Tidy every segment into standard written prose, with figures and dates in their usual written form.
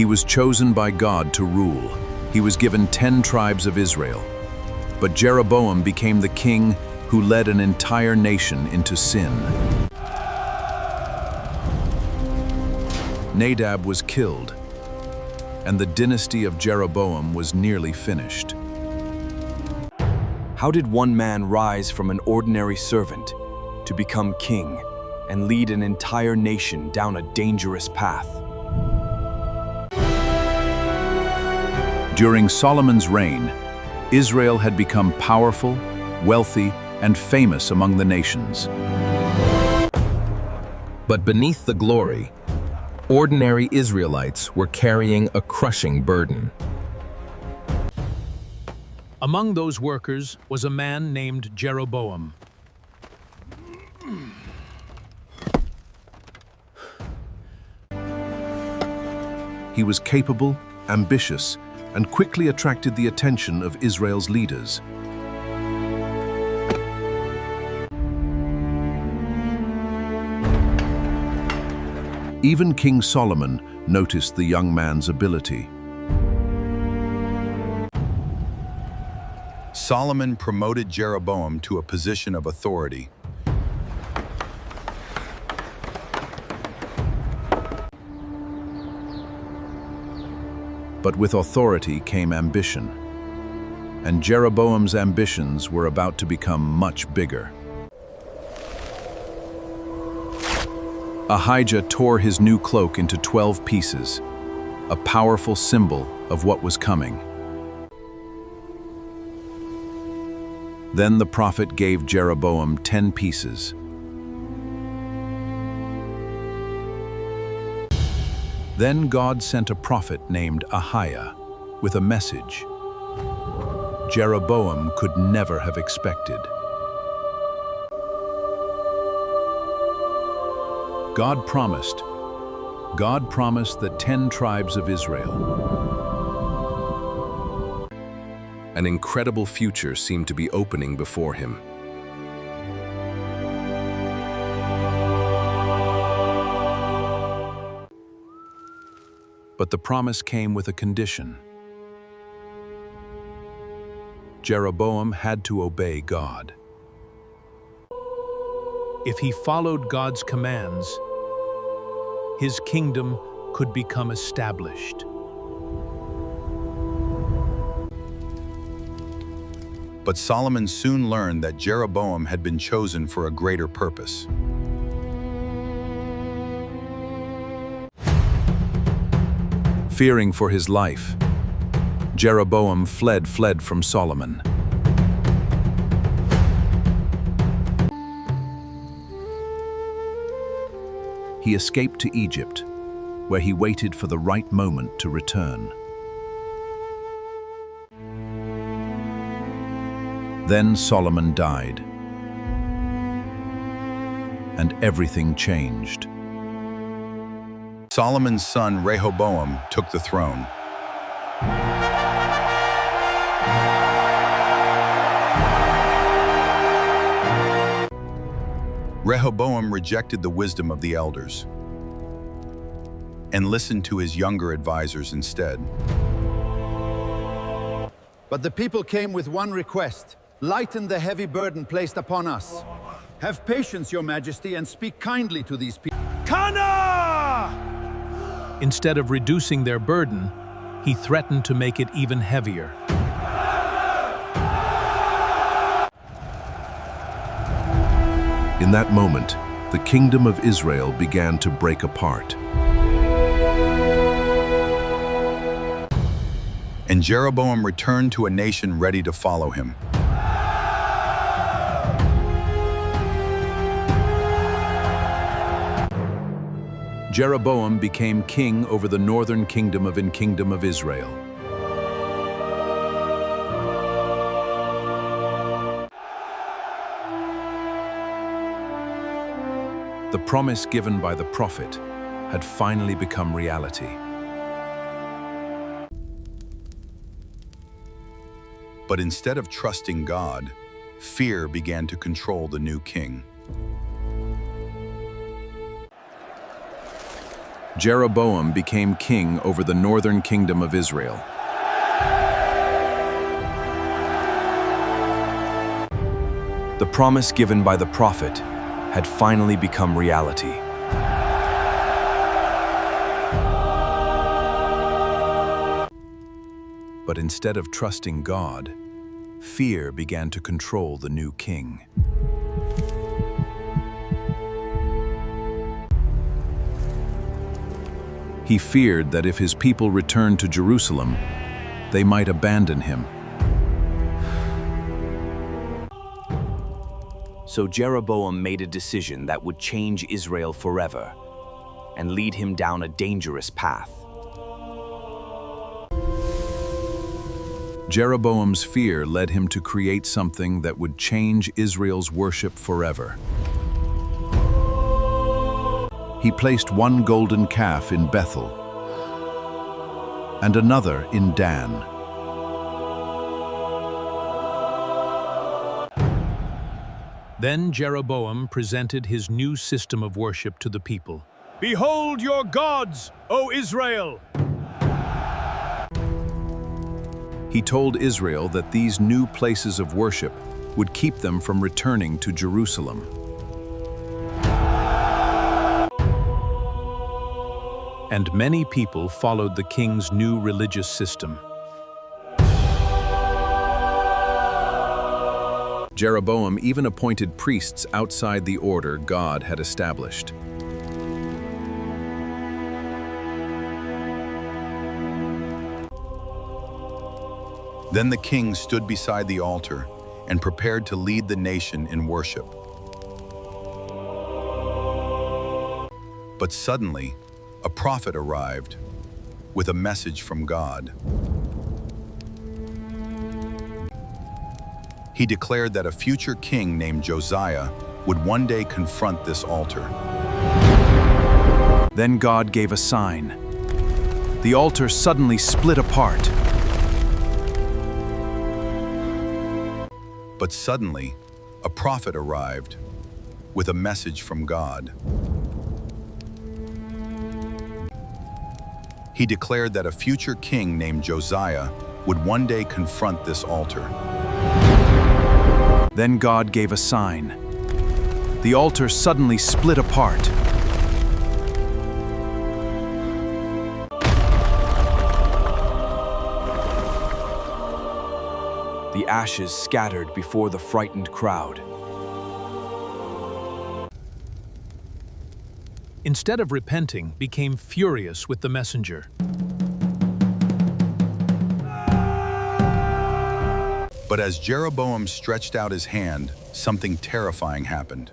He was chosen by God to rule. He was given 10 tribes of Israel. But Jeroboam became the king who led an entire nation into sin. Nadab was killed, and the dynasty of Jeroboam was nearly finished. How did one man rise from an ordinary servant to become king and lead an entire nation down a dangerous path? During Solomon's reign, Israel had become powerful, wealthy, and famous among the nations. But beneath the glory, ordinary Israelites were carrying a crushing burden. Among those workers was a man named Jeroboam. He was capable, ambitious, and quickly attracted the attention of Israel's leaders. Even King Solomon noticed the young man's ability. Solomon promoted Jeroboam to a position of authority. But with authority came ambition, and Jeroboam's ambitions were about to become much bigger. Ahijah tore his new cloak into 12 pieces, a powerful symbol of what was coming. Then the prophet gave Jeroboam 10 pieces. Then God sent a prophet named Ahijah with a message Jeroboam could never have expected. God promised that 10 tribes of Israel. An incredible future seemed to be opening before him. But the promise came with a condition. Jeroboam had to obey God. If he followed God's commands, his kingdom could become established. But Solomon soon learned that Jeroboam had been chosen for a greater purpose. Fearing for his life, Jeroboam fled from Solomon. He escaped to Egypt, where he waited for the right moment to return. Then Solomon died, and everything changed. Solomon's son Rehoboam took the throne. Rehoboam rejected the wisdom of the elders and listened to his younger advisors instead. But the people came with one request: lighten the heavy burden placed upon us. Have patience, Your Majesty, and speak kindly to these people. Instead of reducing their burden, he threatened to make it even heavier. In that moment, the kingdom of Israel began to break apart. And Jeroboam returned to a nation ready to follow him. Jeroboam became king over the northern kingdom of Israel. The promise given by the prophet had finally become reality. But instead of trusting God, fear began to control the new king. Jeroboam became king over the northern kingdom of Israel. The promise given by the prophet had finally become reality. But instead of trusting God, fear began to control the new king. He feared that if his people returned to Jerusalem, they might abandon him. So Jeroboam made a decision that would change Israel forever and lead him down a dangerous path. Jeroboam's fear led him to create something that would change Israel's worship forever. He placed one golden calf in Bethel and another in Dan. Then Jeroboam presented his new system of worship to the people. "Behold your gods, O Israel!" He told Israel that these new places of worship would keep them from returning to Jerusalem. And many people followed the king's new religious system. Jeroboam even appointed priests outside the order God had established. Then the king stood beside the altar and prepared to lead the nation in worship. But suddenly, a prophet arrived with a message from God. He declared that a future king named Josiah would one day confront this altar. Then God gave a sign. The altar suddenly split apart. But suddenly, a prophet arrived with a message from God. He declared that a future king named Josiah would one day confront this altar. Then God gave a sign. The altar suddenly split apart. The ashes scattered before the frightened crowd. Instead of repenting, became furious with the messenger. But as Jeroboam stretched out his hand, something terrifying happened.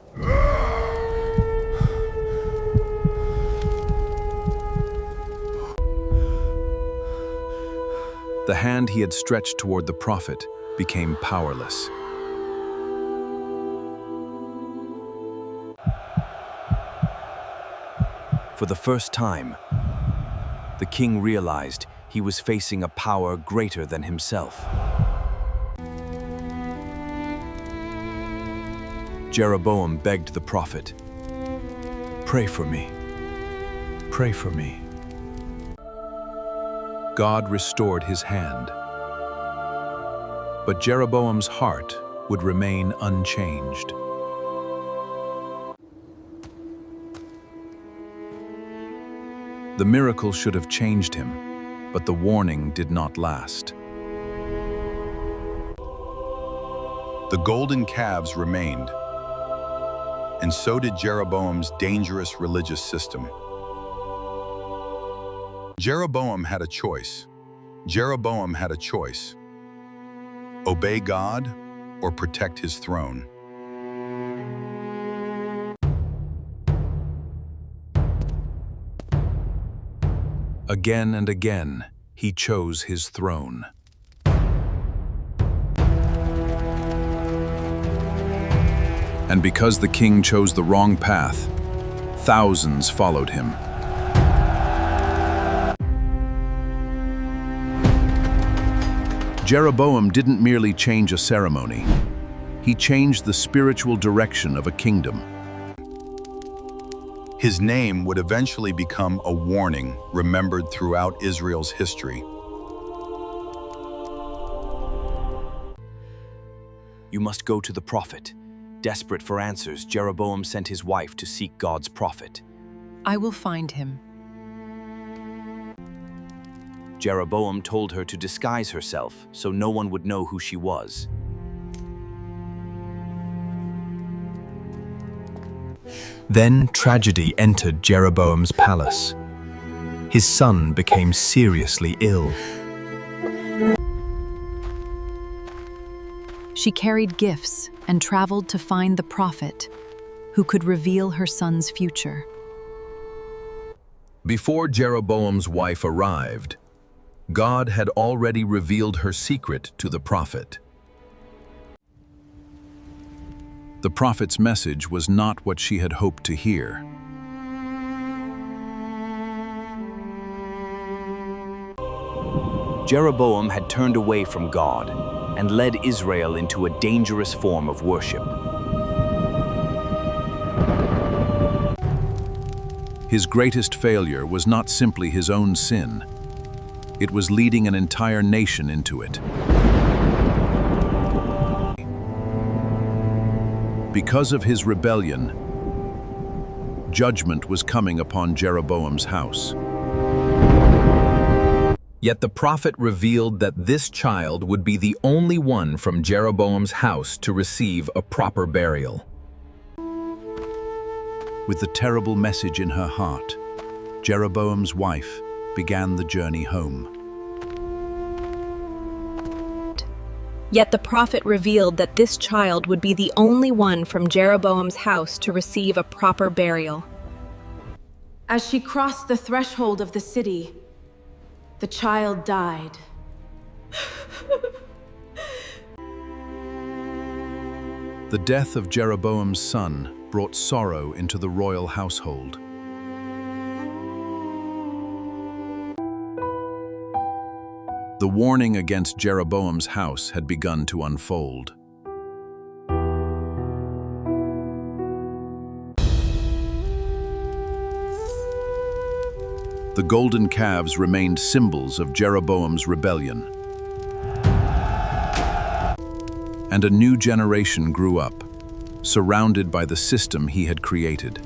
The hand he had stretched toward the prophet became powerless. For the first time, the king realized he was facing a power greater than himself. Jeroboam begged the prophet, "Pray for me. Pray for me." God restored his hand. But Jeroboam's heart would remain unchanged. The miracle should have changed him, but the warning did not last. The golden calves remained, and so did Jeroboam's dangerous religious system. Jeroboam had a choice. Jeroboam had a choice. Obey God or protect his throne. Again and again, he chose his throne. And because the king chose the wrong path, thousands followed him. Jeroboam didn't merely change a ceremony. He changed the spiritual direction of a kingdom. His name would eventually become a warning remembered throughout Israel's history. You must go to the prophet. Desperate for answers, Jeroboam sent his wife to seek God's prophet. I will find him. Jeroboam told her to disguise herself so no one would know who she was. Then tragedy entered Jeroboam's palace. His son became seriously ill. She carried gifts and traveled to find the prophet who could reveal her son's future. Before Jeroboam's wife arrived, God had already revealed her secret to the prophet. The prophet's message was not what she had hoped to hear. Jeroboam had turned away from God and led Israel into a dangerous form of worship. His greatest failure was not simply his own sin. It was leading an entire nation into it. Because of his rebellion, judgment was coming upon Jeroboam's house. Yet the prophet revealed that this child would be the only one from Jeroboam's house to receive a proper burial. With the terrible message in her heart, Jeroboam's wife began the journey home. Yet the prophet revealed that this child would be the only one from Jeroboam's house to receive a proper burial. As she crossed the threshold of the city, the child died. The death of Jeroboam's son brought sorrow into the royal household. The warning against Jeroboam's house had begun to unfold. The golden calves remained symbols of Jeroboam's rebellion. And a new generation grew up, surrounded by the system he had created.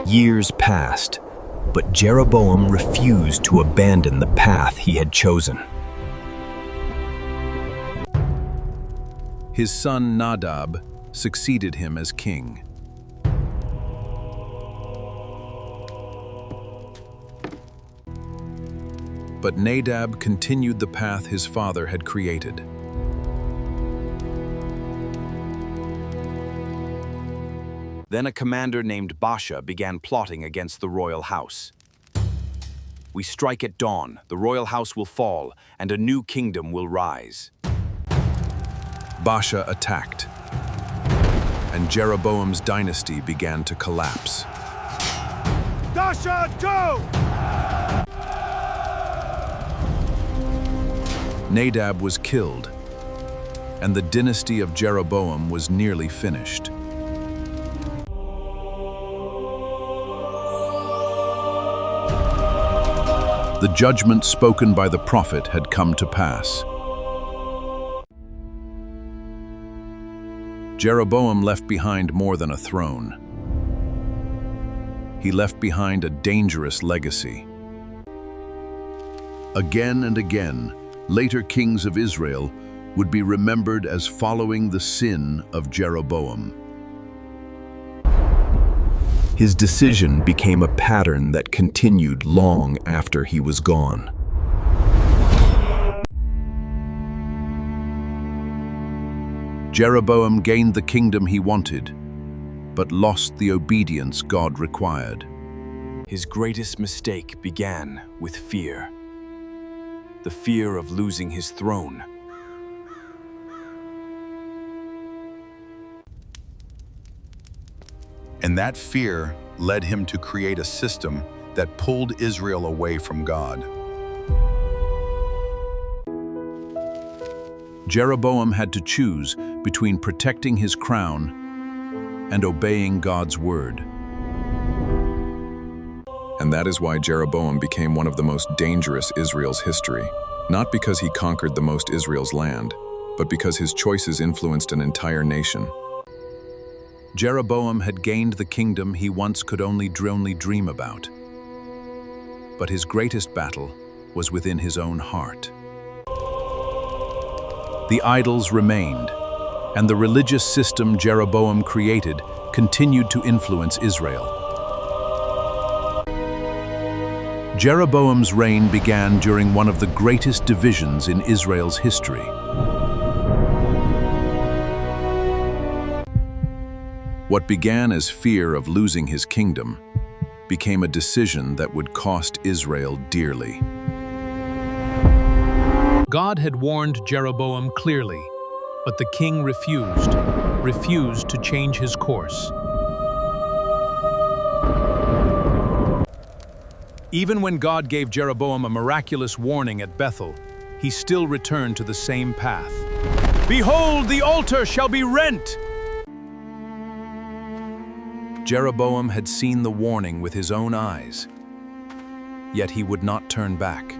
Years passed, but Jeroboam refused to abandon the path he had chosen. His son Nadab succeeded him as king. But Nadab continued the path his father had created. Then a commander named Baasha began plotting against the royal house. We strike at dawn, the royal house will fall, and a new kingdom will rise. Baasha attacked, and Jeroboam's dynasty began to collapse. Baasha, go! Nadab was killed, and the dynasty of Jeroboam was nearly finished. The judgment spoken by the prophet had come to pass. Jeroboam left behind more than a throne. He left behind a dangerous legacy. Again and again, later kings of Israel would be remembered as following the sin of Jeroboam. His decision became a pattern that continued long after he was gone. Jeroboam gained the kingdom he wanted, but lost the obedience God required. His greatest mistake began with fear. The fear of losing his throne. And that fear led him to create a system that pulled Israel away from God. Jeroboam had to choose between protecting his crown and obeying God's word. And that is why Jeroboam became one of the most dangerous Israel's history, not because he conquered the most Israel's land, but because his choices influenced an entire nation. Jeroboam had gained the kingdom he once could only dream about. But his greatest battle was within his own heart. The idols remained, and the religious system Jeroboam created continued to influence Israel. Jeroboam's reign began during one of the greatest divisions in Israel's history. What began as fear of losing his kingdom became a decision that would cost Israel dearly. God had warned Jeroboam clearly, but the king refused to change his course. Even when God gave Jeroboam a miraculous warning at Bethel, he still returned to the same path. "Behold, the altar shall be rent!" Jeroboam had seen the warning with his own eyes, yet he would not turn back.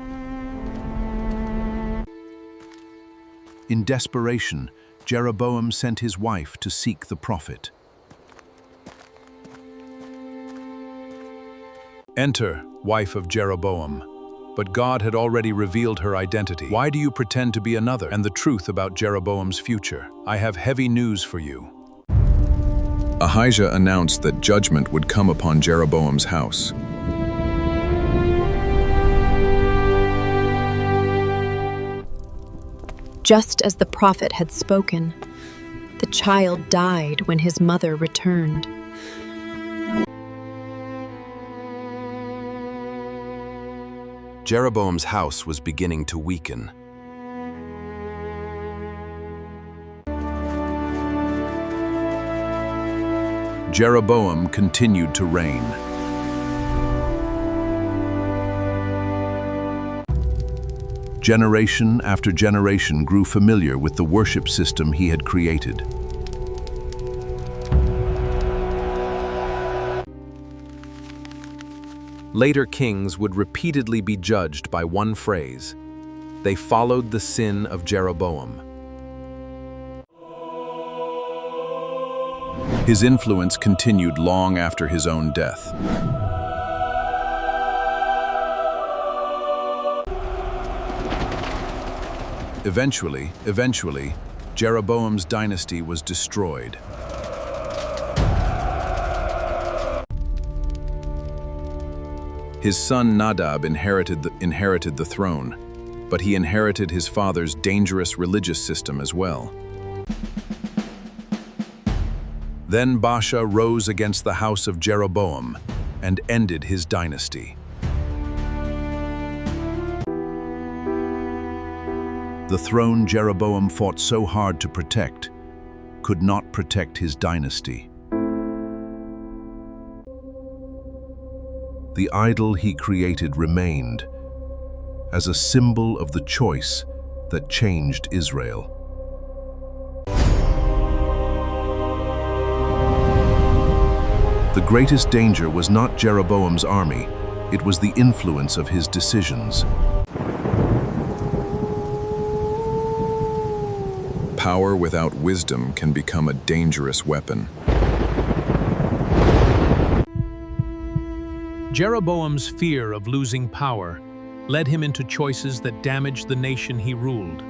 In desperation, Jeroboam sent his wife to seek the prophet. "Enter, wife of Jeroboam." But God had already revealed her identity. "Why do you pretend to be another?" And the truth about Jeroboam's future. "I have heavy news for you." Ahijah announced that judgment would come upon Jeroboam's house. Just as the prophet had spoken, the child died when his mother returned. Jeroboam's house was beginning to weaken. Jeroboam continued to reign. Generation after generation grew familiar with the worship system he had created. Later kings would repeatedly be judged by one phrase: they followed the sin of Jeroboam. His influence continued long after his own death. Eventually, Jeroboam's dynasty was destroyed. His son Nadab inherited the throne, but he inherited his father's dangerous religious system as well. Then Baasha rose against the house of Jeroboam and ended his dynasty. The throne Jeroboam fought so hard to protect could not protect his dynasty. The idol he created remained as a symbol of the choice that changed Israel. The greatest danger was not Jeroboam's army, it was the influence of his decisions. Power without wisdom can become a dangerous weapon. Jeroboam's fear of losing power led him into choices that damaged the nation he ruled.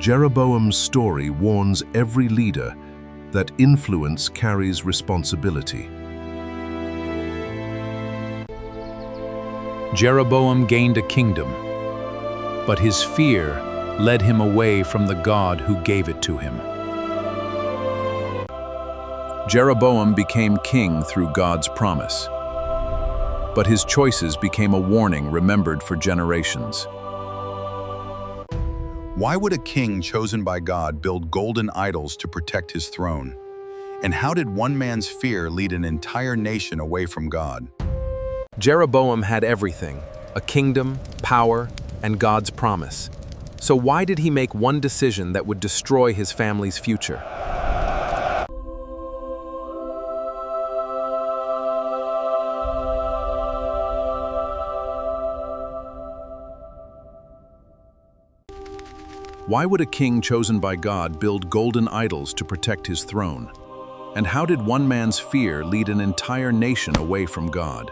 Jeroboam's story warns every leader that influence carries responsibility. Jeroboam gained a kingdom, but his fear led him away from the God who gave it to him. Jeroboam became king through God's promise, but his choices became a warning remembered for generations. Why would a king chosen by God build golden idols to protect his throne? And how did one man's fear lead an entire nation away from God? Jeroboam had everything: a kingdom, power, and God's promise. So why did he make one decision that would destroy his family's future? Why would a king chosen by God build golden idols to protect his throne? And how did one man's fear lead an entire nation away from God?